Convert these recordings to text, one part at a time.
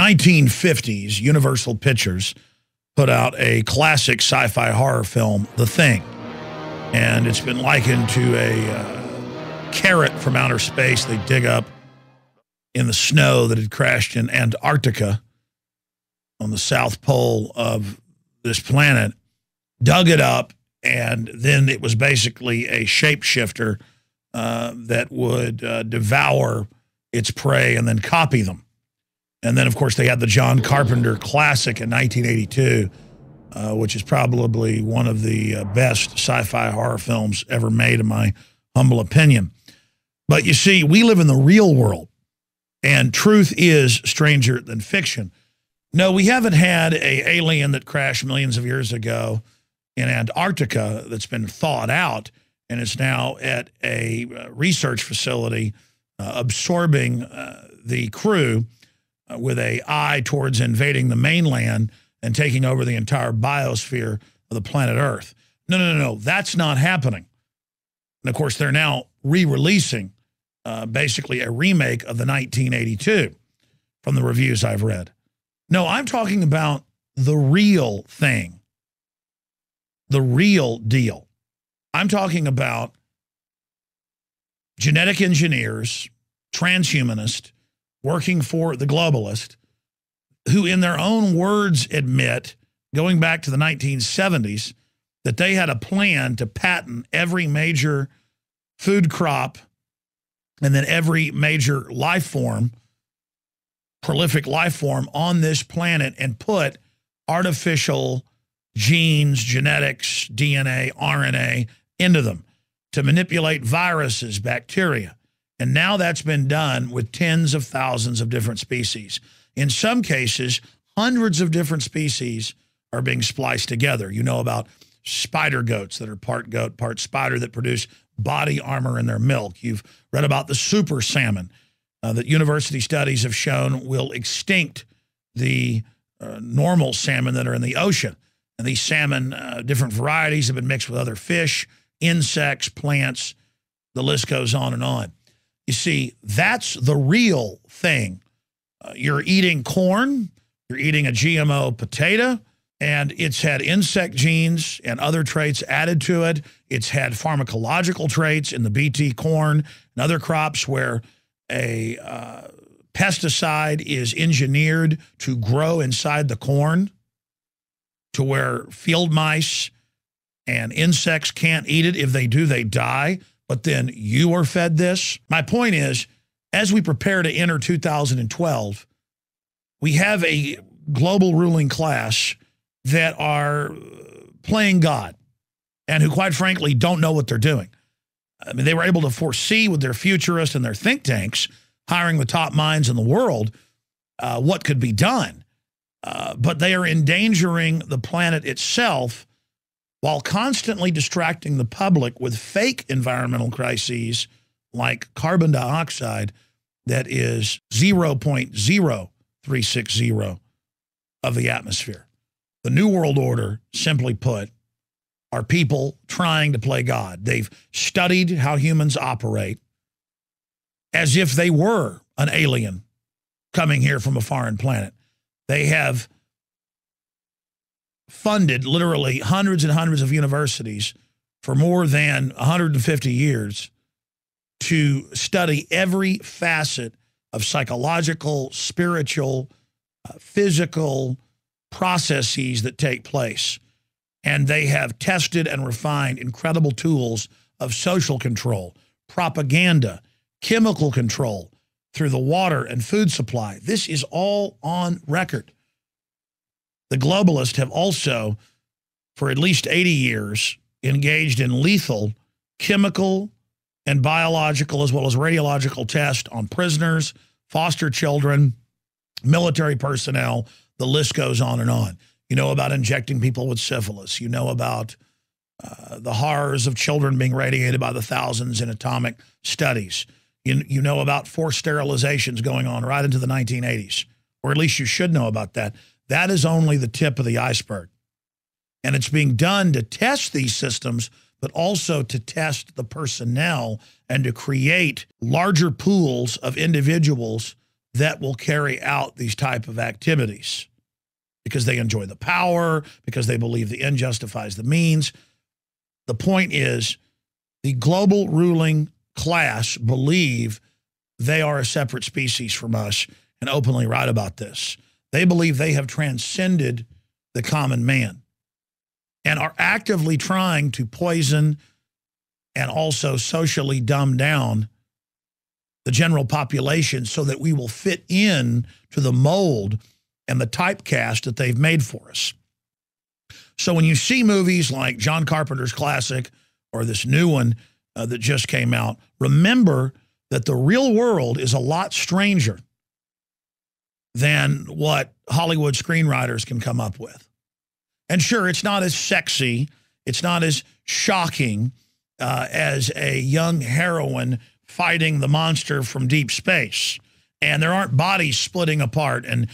1950s, Universal Pictures put out a classic sci-fi horror film, The Thing. And it's been likened to a carrot from outer space they dig up in the snow that had crashed in Antarctica on the south pole of this planet, dug it up, and then it was basically a shapeshifter that would devour its prey and then copy them. And then, of course, they had the John Carpenter classic in 1982, which is probably one of the best sci-fi horror films ever made, in my humble opinion. But you see, we live in the real world, and truth is stranger than fiction. No, we haven't had an alien that crashed millions of years ago in Antarctica that's been thawed out and is now at a research facility absorbing the crew with an eye towards invading the mainland and taking over the entire biosphere of the planet Earth. No, that's not happening. And of course, they're now re-releasing basically a remake of the 1982 from the reviews I've read. No, I'm talking about the real thing, the real deal. I'm talking about genetic engineers, transhumanists, working for the globalist, who in their own words admit, going back to the 1970s, that they had a plan to patent every major food crop and then every major life form, prolific life form on this planet, and put artificial genes, genetics, DNA, RNA into them to manipulate viruses, bacteria. And now that's been done with tens of thousands of different species. In some cases, hundreds of different species are being spliced together. You know about spider goats that are part goat, part spider that produce body armor in their milk. You've read about the super salmon that university studies have shown will extinct the normal salmon that are in the ocean. And these salmon, different varieties, have been mixed with other fish, insects, plants. The list goes on and on. You see, that's the real thing. You're eating corn, you're eating a GMO potato, and it's had insect genes and other traits added to it. It's had pharmacological traits in the BT corn and other crops where a pesticide is engineered to grow inside the corn to where field mice and insects can't eat it. If they do, they die. But then you are fed this. My point is, as we prepare to enter 2012, we have a global ruling class that are playing God and who, quite frankly, don't know what they're doing. I mean, they were able to foresee with their futurists and their think tanks, hiring the top minds in the world, what could be done. But they are endangering the planet itself while constantly distracting the public with fake environmental crises like carbon dioxide that is 0.0360 of the atmosphere. The New World Order, simply put, are people trying to play God. They've studied how humans operate as if they were an alien coming here from a foreign planet. They have funded literally hundreds and hundreds of universities for more than 150 years to study every facet of psychological, spiritual, physical processes that take place. And they have tested and refined incredible tools of social control, propaganda, chemical control through the water and food supply. This is all on record. The globalists have also, for at least 80 years, engaged in lethal chemical and biological as well as radiological tests on prisoners, foster children, military personnel. The list goes on and on. You know about injecting people with syphilis. You know about the horrors of children being radiated by the thousands in atomic studies. You know about forced sterilizations going on right into the 1980s, or at least you should know about that. That is only the tip of the iceberg. And it's being done to test these systems, but also to test the personnel and to create larger pools of individuals that will carry out these type of activities because they enjoy the power, because they believe the end justifies the means. The point is, the global ruling class believe they are a separate species from us and openly write about this. They believe they have transcended the common man and are actively trying to poison and also socially dumb down the general population so that we will fit in to the mold and the typecast that they've made for us. So when you see movies like John Carpenter's classic or this new one that just came out, remember that the real world is a lot stranger than what Hollywood screenwriters can come up with. And sure, it's not as sexy, it's not as shocking as a young heroine fighting the monster from deep space. And there aren't bodies splitting apart and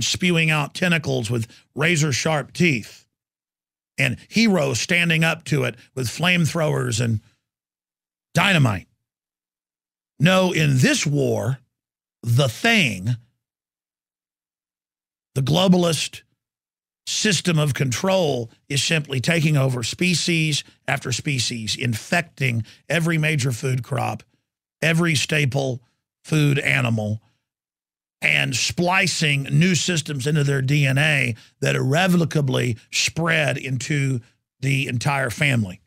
spewing out tentacles with razor-sharp teeth. And heroes standing up to it with flamethrowers and dynamite. No, in this war, the thing, the globalist system of control is simply taking over species after species, infecting every major food crop, every staple food animal, and splicing new systems into their DNA that irrevocably spread into the entire family.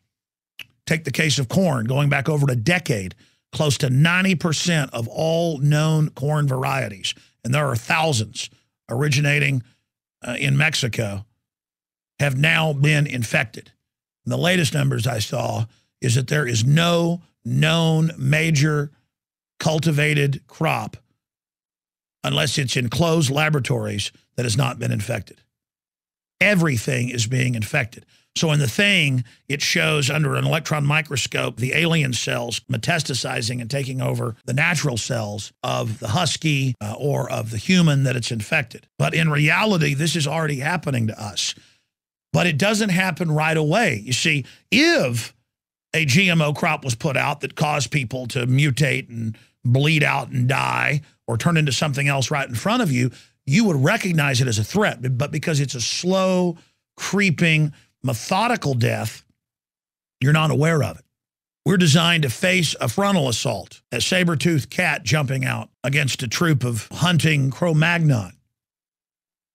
Take the case of corn, going back over a decade, close to 90% of all known corn varieties, and there are thousands originating in Mexico, have now been infected. And the latest numbers I saw is that there is no known major cultivated crop, unless it's in closed laboratories, that has not been infected. Everything is being infected. So in the thing, it shows under an electron microscope the alien cells metastasizing and taking over the natural cells of the husky or of the human that it's infected. But in reality, this is already happening to us. But it doesn't happen right away. You see, if a GMO crop was put out that caused people to mutate and bleed out and die or turn into something else right in front of you, you would recognize it as a threat. But because it's a slow, creeping, methodical death, you're not aware of it. We're designed to face a frontal assault, a saber-toothed cat jumping out against a troop of hunting Cro-Magnon.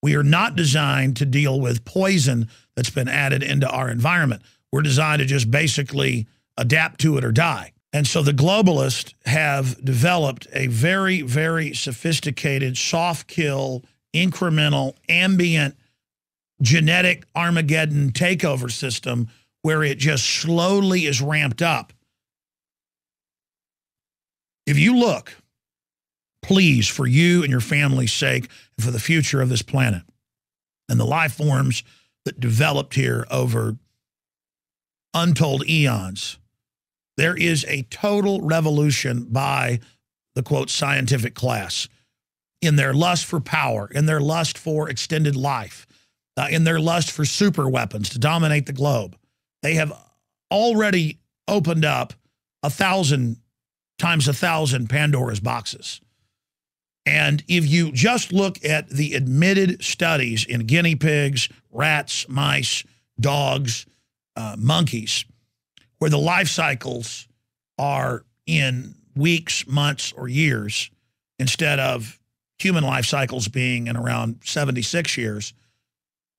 We are not designed to deal with poison that's been added into our environment. We're designed to just basically adapt to it or die. And so the globalists have developed a very, very sophisticated, soft kill, incremental, ambient, genetic Armageddon takeover system where it just slowly is ramped up. If you look, please, for you and your family's sake and for the future of this planet and the life forms that developed here over untold eons, there is a total revolution by the, quote, scientific class in their lust for power, in their lust for extended life, in their lust for super weapons to dominate the globe. They have already opened up 1,000 times 1,000 Pandora's boxes. And if you just look at the admitted studies in guinea pigs, rats, mice, dogs, monkeys, where the life cycles are in weeks, months, or years, instead of human life cycles being in around 76 years,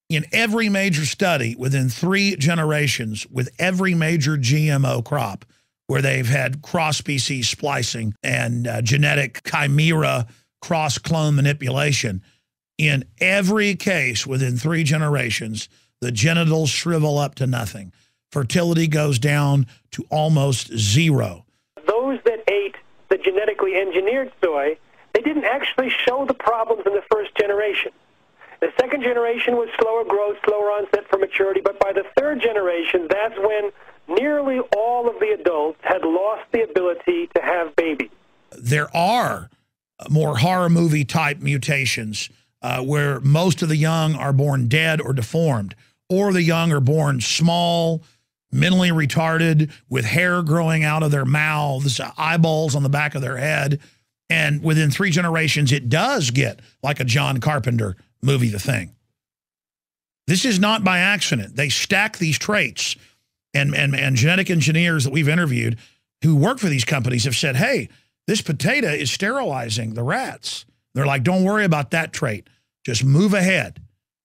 in every major study within 3 generations with every major GMO crop where they've had cross-species splicing and genetic chimera cross-clone manipulation, in every case within 3 generations, the genitals shrivel up to nothing. Fertility goes down to almost 0. Those that ate the genetically engineered soy, they didn't actually show the problems in the first generation. The second generation was slower growth, slower onset for maturity, but by the third generation, that's when nearly all of the adults had lost the ability to have babies. There are more horror movie type mutations where most of the young are born dead or deformed, or the young are born small, mentally retarded, with hair growing out of their mouths, eyeballs on the back of their head, And within 3 generations, it does get like a John Carpenter movie, The Thing. This is not by accident. They stack these traits, and genetic engineers that we've interviewed who work for these companies have said, hey, this potato is sterilizing the rats. They're like, don't worry about that trait. Just move ahead.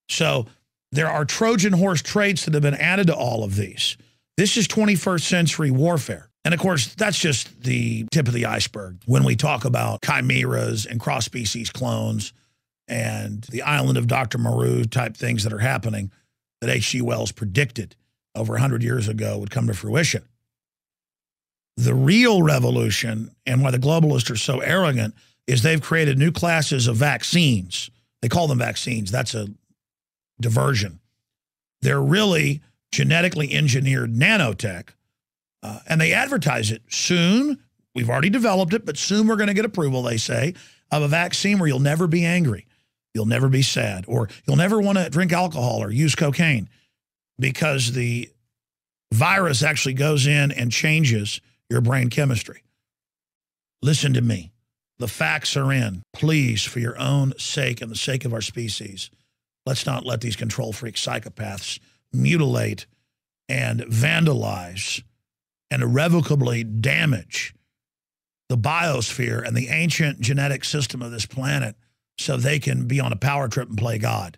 So there are Trojan horse traits that have been added to all of these. This is 21st century warfare. And of course, that's just the tip of the iceberg when we talk about chimeras and cross-species clones and the island of Dr. Moreau type things that are happening that H.G. Wells predicted over 100 years ago would come to fruition. The real revolution, and why the globalists are so arrogant, is they've created new classes of vaccines. They call them vaccines. That's a diversion. They're really genetically engineered nanotech, and they advertise it. Soon, we've already developed it, but soon we're going to get approval, they say, of a vaccine where you'll never be angry. You'll never be sad, or you'll never want to drink alcohol or use cocaine, because the virus actually goes in and changes your brain chemistry. Listen to me. The facts are in. Please, for your own sake and the sake of our species, let's not let these control freak psychopaths mutilate and vandalize and irrevocably damage the biosphere and the ancient genetic system of this planet so they can be on a power trip and play God.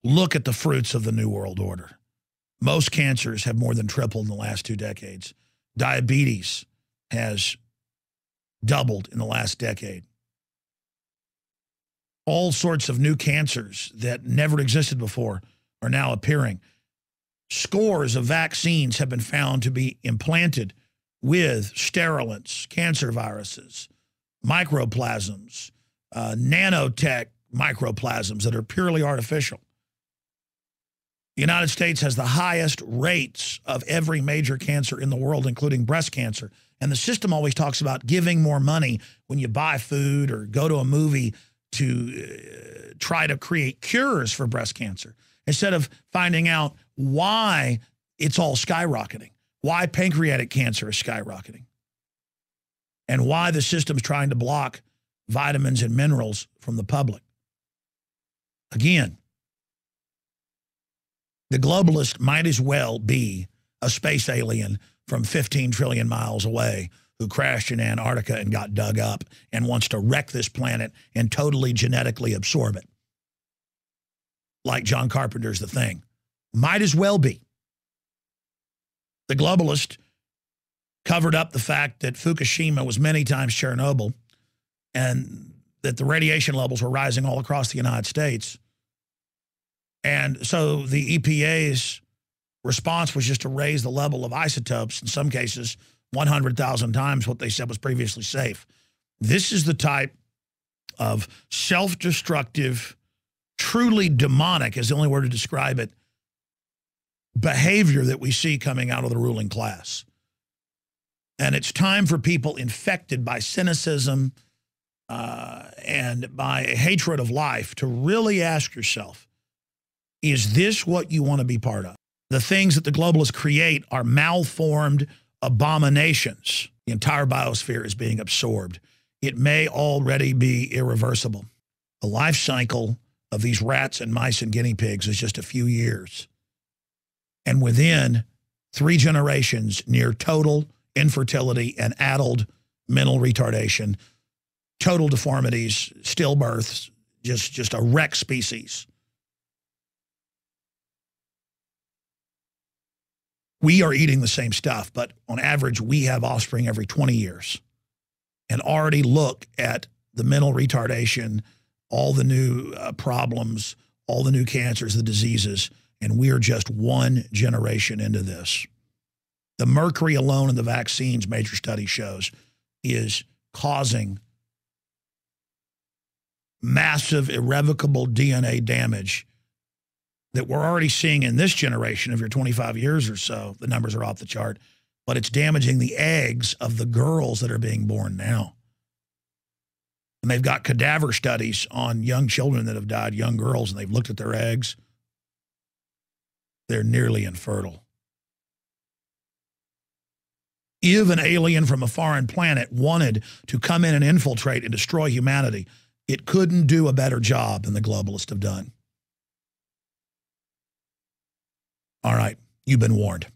Look at the fruits of the New World Order. Most cancers have more than tripled in the last 2 decades. Diabetes has doubled in the last decade. All sorts of new cancers that never existed before are now appearing. Scores of vaccines have been found to be implanted with sterilants, cancer viruses, microplasms, nanotech microplasms that are purely artificial. The United States has the highest rates of every major cancer in the world, including breast cancer. And the system always talks about giving more money when you buy food or go to a movie to try to create cures for breast cancer, instead of finding out why it's all skyrocketing, why pancreatic cancer is skyrocketing, and why the system's trying to block vitamins and minerals from the public. Again, the globalist might as well be a space alien from 15 trillion miles away who crashed in Antarctica and got dug up and wants to wreck this planet and totally genetically absorb it. Like John Carpenter's The Thing. Might as well be. The globalist covered up the fact that Fukushima was many times Chernobyl and that the radiation levels were rising all across the United States. And so the EPA's response was just to raise the level of isotopes, in some cases 100,000 times what they said was previously safe. This is the type of self-destructive, truly demonic is the only word to describe it, behavior that we see coming out of the ruling class. And it's time for people infected by cynicism and by a hatred of life to really ask yourself, is this what you want to be part of? The things that the globalists create are malformed abominations. The entire biosphere is being absorbed. It may already be irreversible. The life cycle of these rats and mice and guinea pigs is just a few years. And within 3 generations, near total infertility and addled mental retardation, total deformities, stillbirths, just a wreck species. We are eating the same stuff, but on average, we have offspring every 20 years. And already look at the mental retardation, all the new problems, all the new cancers, the diseases, and we are just 1 generation into this. The mercury alone in the vaccines, major study shows, is causing massive, irrevocable DNA damage that we're already seeing in this generation of your 25 years or so. The numbers are off the chart, but it's damaging the eggs of the girls that are being born now. And they've got cadaver studies on young children that have died, young girls, and they've looked at their eggs. They're nearly infertile. if an alien from a foreign planet wanted to come in and infiltrate and destroy humanity, it couldn't do a better job than the globalists have done. All right, you've been warned.